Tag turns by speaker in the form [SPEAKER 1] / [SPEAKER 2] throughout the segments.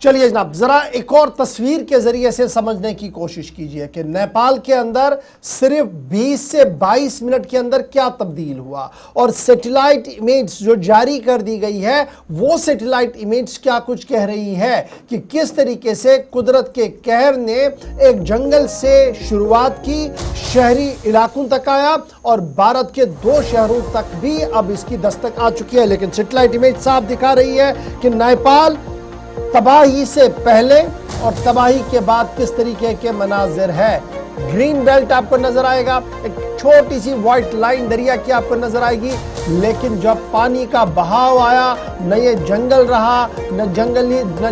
[SPEAKER 1] चलिए जनाब, जरा एक और तस्वीर के जरिए से समझने की कोशिश कीजिए कि नेपाल के अंदर सिर्फ 20 से 22 मिनट के अंदर क्या तब्दील हुआ और सैटेलाइट इमेज जो जारी कर दी गई है वो सैटेलाइट इमेज क्या कुछ कह रही है कि किस तरीके से कुदरत के कहर ने एक जंगल से शुरुआत की, शहरी इलाकों तक आया और भारत के 2 शहरों तक भी अब इसकी दस्तक आ चुकी है। लेकिन सैटेलाइट इमेज साफ दिखा रही है कि नेपाल तबाही से पहले और तबाही के बाद किस तरीके के मनाजिर है। ग्रीन बेल्ट आपको नजर आएगा, एक छोटी सी व्हाइट लाइन दरिया की आपको नजर आएगी, लेकिन जब पानी का बहाव आया न ये जंगल रहा, न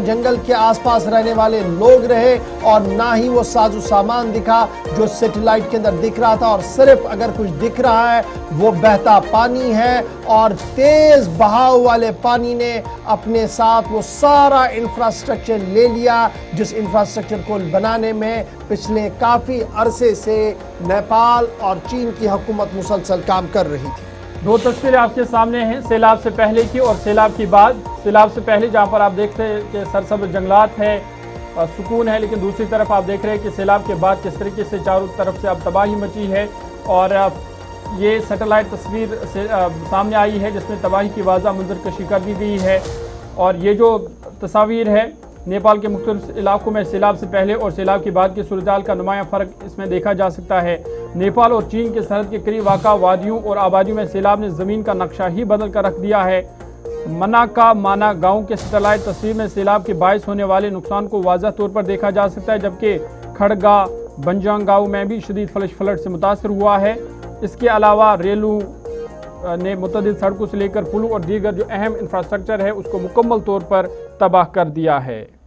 [SPEAKER 1] जंगल के आसपास रहने वाले लोग रहे और ना ही वो साजो सामान दिखा जो सैटेलाइट के अंदर दिख रहा था। और सिर्फ अगर कुछ दिख रहा है वो बहता पानी है और तेज बहाव वाले पानी ने अपने साथ वो सारा इंफ्रास्ट्रक्चर ले लिया जिस इंफ्रास्ट्रक्चर को बनाने में पिछले काफी अरसे से नेपाल और चीन की हुकूमत मुसलसल काम कर रही थी।
[SPEAKER 2] 2 तस्वीरें आपके सामने हैं, सैलाब से पहले की और सैलाब की बाद। सैलाब से पहले जहां पर आप देखते हैं कि सरसब्ज जंगलात है, सुकून है, लेकिन दूसरी तरफ आप देख रहे हैं कि सैलाब के बाद किस तरीके से चारों तरफ से अब तबाही मची है। और ये सैटेलाइट तस्वीर से सामने आई है जिसमें तबाही की वाज़ा मंजरकशी कर दी गई है। और ये जो तस्वीर है नेपाल के मुख्तलिफ इलाकों में सैलाब से पहले और सैलाब के बाद की सूरत हाल का नुमायाँ फ़र्क इसमें देखा जा सकता है। नेपाल और चीन के सरहद के करीब वाक़ा वादियों और आबादियों में सैलाब ने ज़मीन का नक्शा ही बदल कर रख दिया है। मना का माना गांव के सैटेलाइट तस्वीर में सैलाब के बायस होने वाले नुकसान को वाज़ह तौर पर देखा जा सकता है, जबकि खड़गा बंजांग गाँव में भी शदीद फ्लड से मुतासर हुआ है। इसके अलावा रेलू ने मुतअद्दिद सड़कों से लेकर पुलों और दीगर जो अहम इंफ्रास्ट्रक्चर है उसको मुकम्मल तौर पर तबाह कर दिया है।